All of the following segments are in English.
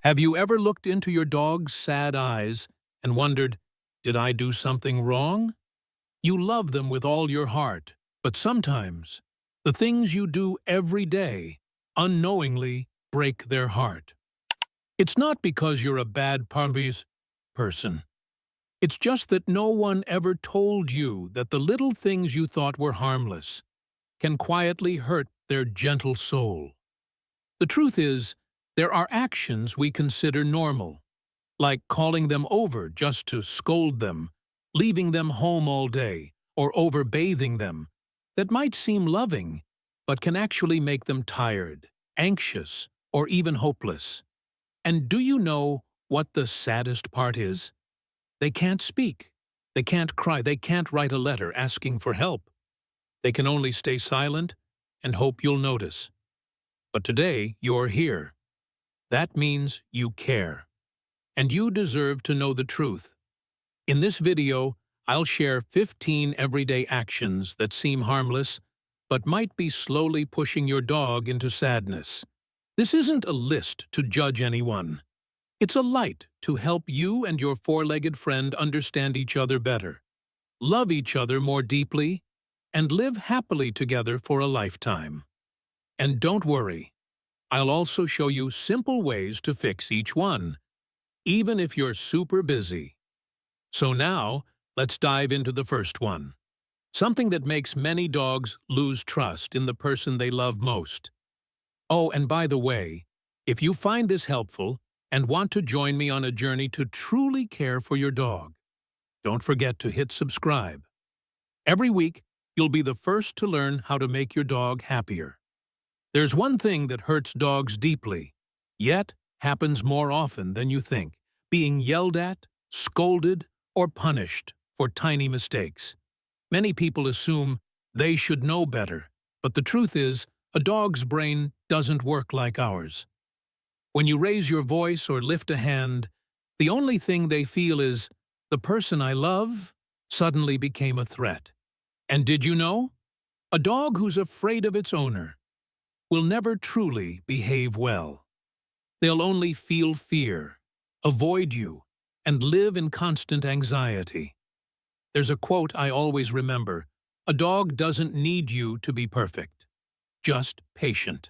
Have you ever looked into your dog's sad eyes and wondered, did I do something wrong? You love them with all your heart, but sometimes the things you do every day unknowingly break their heart. It's not because you're a bad puppies person. It's just that no one ever told you that the little things you thought were harmless can quietly hurt their gentle soul. The truth is, there are actions we consider normal, like calling them over just to scold them, leaving them home all day, or overbathing them, that might seem loving, but can actually make them tired, anxious, or even hopeless. And do you know what the saddest part is? They can't speak. They can't cry. They can't write a letter asking for help. They can only stay silent and hope you'll notice. But today, you're here. That means you care. And you deserve to know the truth. In this video, I'll share 15 everyday actions that seem harmless, but might be slowly pushing your dog into sadness. This isn't a list to judge anyone. It's a light to help you and your four-legged friend understand each other better, love each other more deeply, and live happily together for a lifetime. And don't worry, I'll also show you simple ways to fix each one, even if you're super busy. So now, let's dive into the first one. Something that makes many dogs lose trust in the person they love most. Oh, and by the way, if you find this helpful and want to join me on a journey to truly care for your dog, don't forget to hit subscribe. Every week, you'll be the first to learn how to make your dog happier. There's one thing that hurts dogs deeply, yet happens more often than you think: being yelled at, scolded, or punished for tiny mistakes. Many people assume they should know better, but the truth is, a dog's brain doesn't work like ours. When you raise your voice or lift a hand, the only thing they feel is, the person I love suddenly became a threat. And did you know? A dog who's afraid of its owner will never truly behave well. They'll only feel fear, avoid you, and live in constant anxiety. There's a quote I always remember: a dog doesn't need you to be perfect, just patient.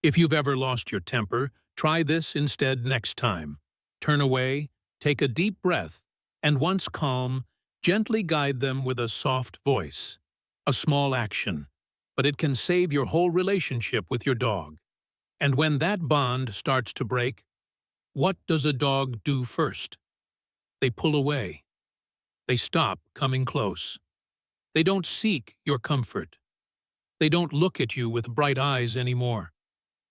If you've ever lost your temper, try this instead next time. Turn away, take a deep breath, and once calm, gently guide them with a soft voice. A small action, but it can save your whole relationship with your dog. And when that bond starts to break, what does a dog do first? They pull away. They stop coming close. They don't seek your comfort. They don't look at you with bright eyes anymore.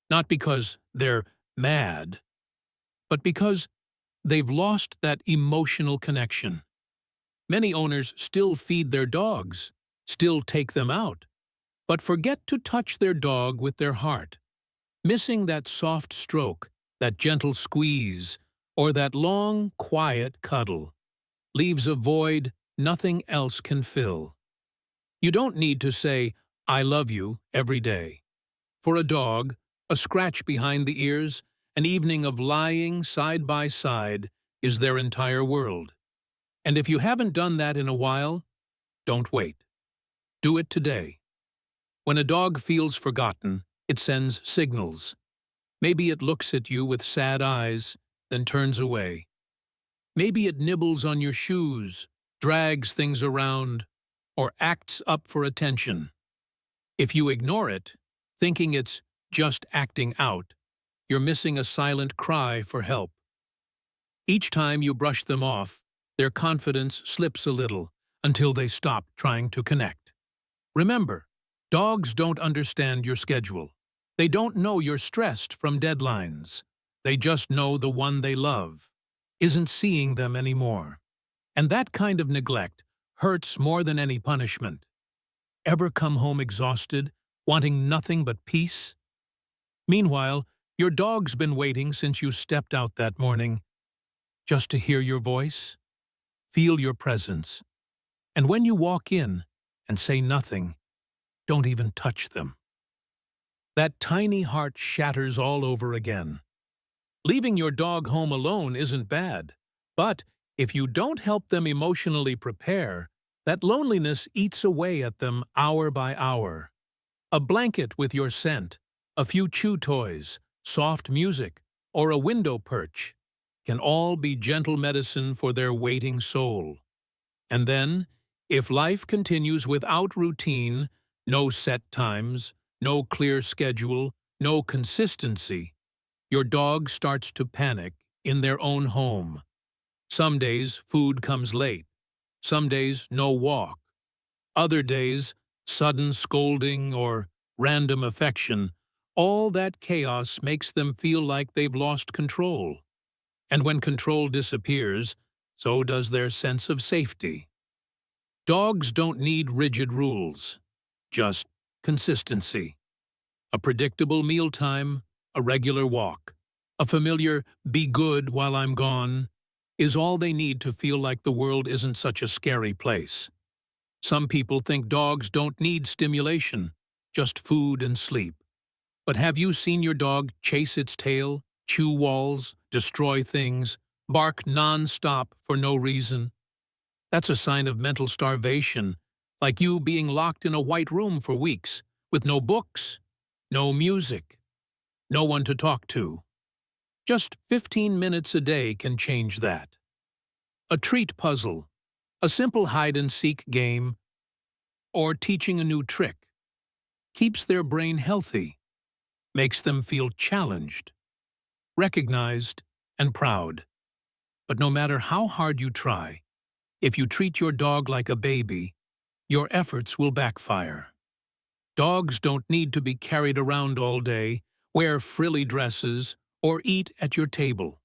Not because they're mad, but because they've lost that emotional connection. Many owners still feed their dogs, still take them out, but forget to touch their dog with their heart. Missing that soft stroke, that gentle squeeze, or that long, quiet cuddle leaves a void nothing else can fill. You don't need to say, "I love you," every day. For a dog, a scratch behind the ears, an evening of lying side by side, is their entire world. And if you haven't done that in a while, don't wait. Do it today. When a dog feels forgotten, it sends signals. Maybe it looks at you with sad eyes, then turns away. Maybe it nibbles on your shoes, drags things around, or acts up for attention. If you ignore it, thinking it's just acting out, you're missing a silent cry for help. Each time you brush them off, their confidence slips a little until they stop trying to connect. Remember, dogs don't understand your schedule. They don't know you're stressed from deadlines. They just know the one they love isn't seeing them anymore. And that kind of neglect hurts more than any punishment. Ever come home exhausted, wanting nothing but peace? Meanwhile, your dog's been waiting since you stepped out that morning, just to hear your voice, feel your presence. And when you walk in and say nothing, don't even touch them, that tiny heart shatters all over again. Leaving your dog home alone isn't bad, but if you don't help them emotionally prepare, that loneliness eats away at them hour by hour. A blanket with your scent, a few chew toys, soft music, or a window perch can all be gentle medicine for their waiting soul. And then, if life continues without routine, no set times, no clear schedule, no consistency, your dog starts to panic in their own home. Some days, food comes late. Some days, no walk. Other days, sudden scolding or random affection. All that chaos makes them feel like they've lost control. And when control disappears, so does their sense of safety. Dogs don't need rigid rules, just consistency. A predictable mealtime, a regular walk, a familiar "be good while I'm gone" is all they need to feel like the world isn't such a scary place. Some people think dogs don't need stimulation, just food and sleep. But have you seen your dog chase its tail, chew walls, destroy things, bark non-stop for no reason? That's a sign of mental starvation, like you being locked in a white room for weeks, with no books, no music, no one to talk to. Just 15 minutes a day can change that. A treat puzzle, a simple hide-and-seek game, or teaching a new trick keeps their brain healthy, makes them feel challenged, recognized, and proud. But no matter how hard you try, if you treat your dog like a baby, your efforts will backfire. Dogs don't need to be carried around all day, wear frilly dresses, or eat at your table.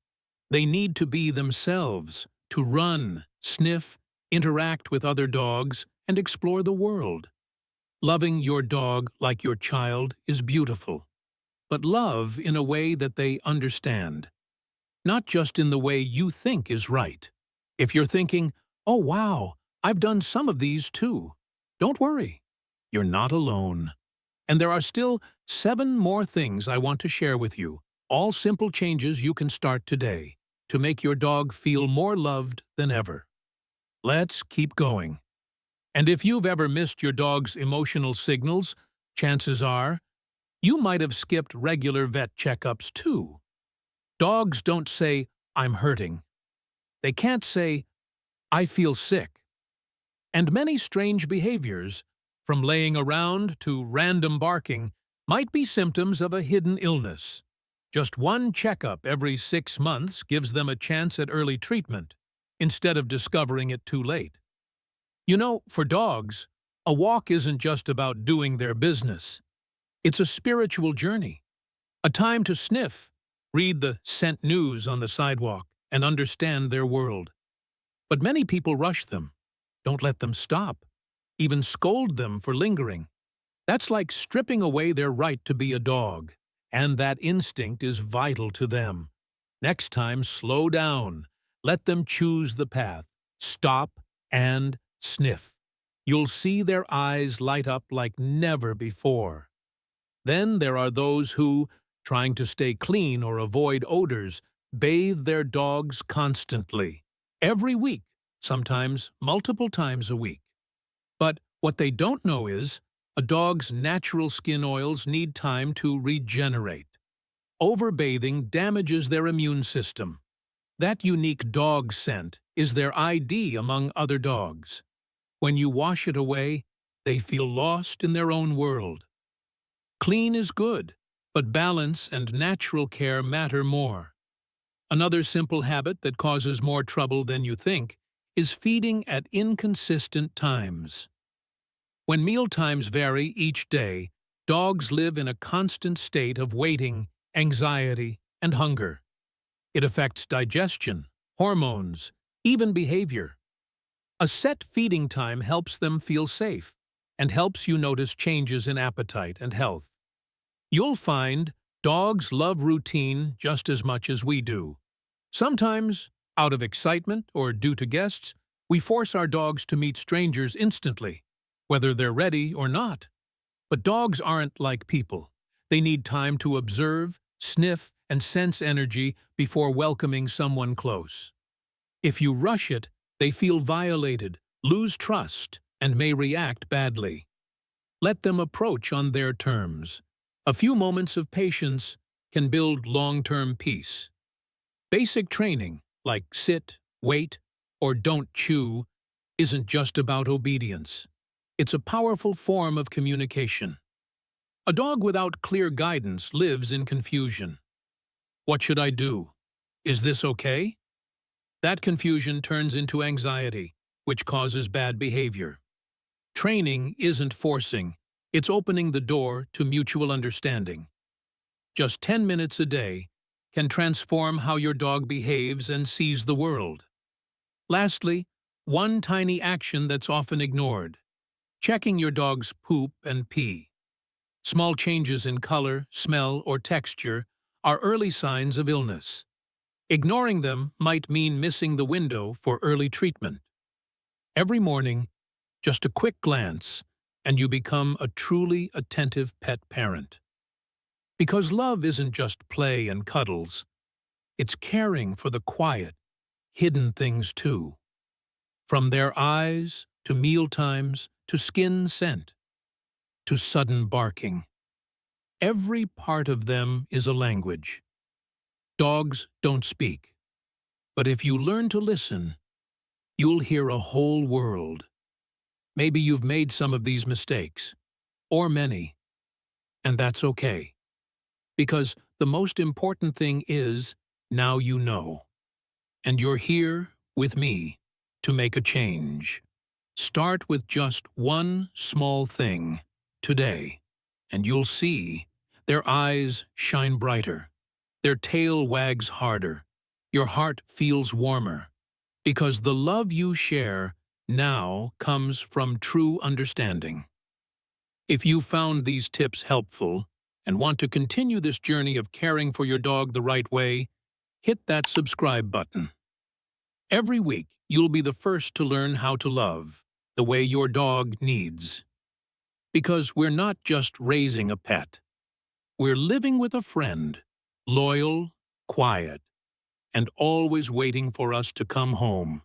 They need to be themselves, to run, sniff, interact with other dogs, and explore the world. Loving your dog like your child is beautiful, but love in a way that they understand, not just in the way you think is right. If you're thinking, "Oh wow, I've done some of these too," don't worry, you're not alone. And there are still 7 more things I want to share with you, all simple changes you can start today to make your dog feel more loved than ever. Let's keep going. And if you've ever missed your dog's emotional signals, chances are you might have skipped regular vet checkups too. Dogs don't say, "I'm hurting." They can't say, "I feel sick." And many strange behaviors, from laying around to random barking, might be symptoms of a hidden illness. Just one checkup every 6 months gives them a chance at early treatment, instead of discovering it too late. You know, for dogs, a walk isn't just about doing their business. It's a spiritual journey, a time to sniff, read the scent news on the sidewalk, and understand their world. But many people rush them, don't let them stop, even scold them for lingering. That's like stripping away their right to be a dog, and that instinct is vital to them. Next time, slow down. Let them choose the path. Stop and sniff. You'll see their eyes light up like never before. Then there are those who, trying to stay clean or avoid odors, bathe their dogs constantly, every week, sometimes multiple times a week. But what they don't know is, a dog's natural skin oils need time to regenerate. Overbathing damages their immune system. That unique dog scent is their ID among other dogs. When you wash it away, they feel lost in their own world. Clean is good, but balance and natural care matter more. Another simple habit that causes more trouble than you think is feeding at inconsistent times. When meal times vary each day, dogs live in a constant state of waiting, anxiety, and hunger. It affects digestion, hormones, even behavior. A set feeding time helps them feel safe and helps you notice changes in appetite and health. You'll find dogs love routine just as much as we do. Sometimes, out of excitement or due to guests, we force our dogs to meet strangers instantly, whether they're ready or not. But dogs aren't like people. They need time to observe, sniff, and sense energy before welcoming someone close. If you rush it, they feel violated, lose trust, and may react badly. Let them approach on their terms. A few moments of patience can build long-term peace. Basic training, like sit, wait, or don't chew, isn't just about obedience. It's a powerful form of communication. A dog without clear guidance lives in confusion. What should I do? Is this okay? That confusion turns into anxiety, which causes bad behavior. Training isn't forcing, it's opening the door to mutual understanding. Just 10 minutes a day can transform how your dog behaves and sees the world. Lastly, one tiny action that's often ignored: checking your dog's poop and pee. Small changes in color, smell, or texture are early signs of illness. Ignoring them might mean missing the window for early treatment. Every morning, just a quick glance, and you become a truly attentive pet parent. Because love isn't just play and cuddles, it's caring for the quiet, hidden things too. From their eyes, to mealtimes, to skin scent, to sudden barking. Every part of them is a language. Dogs don't speak, but if you learn to listen, you'll hear a whole world. Maybe you've made some of these mistakes, or many, and that's okay. Because the most important thing is, now you know. And you're here, with me, to make a change. Start with just one small thing, today, and you'll see their eyes shine brighter, their tail wags harder, your heart feels warmer, because the love you share now comes from true understanding. If you found these tips helpful and want to continue this journey of caring for your dog the right way, hit that subscribe button. Every week, you'll be the first to learn how to love the way your dog needs. Because we're not just raising a pet. We're living with a friend, loyal, quiet, and always waiting for us to come home.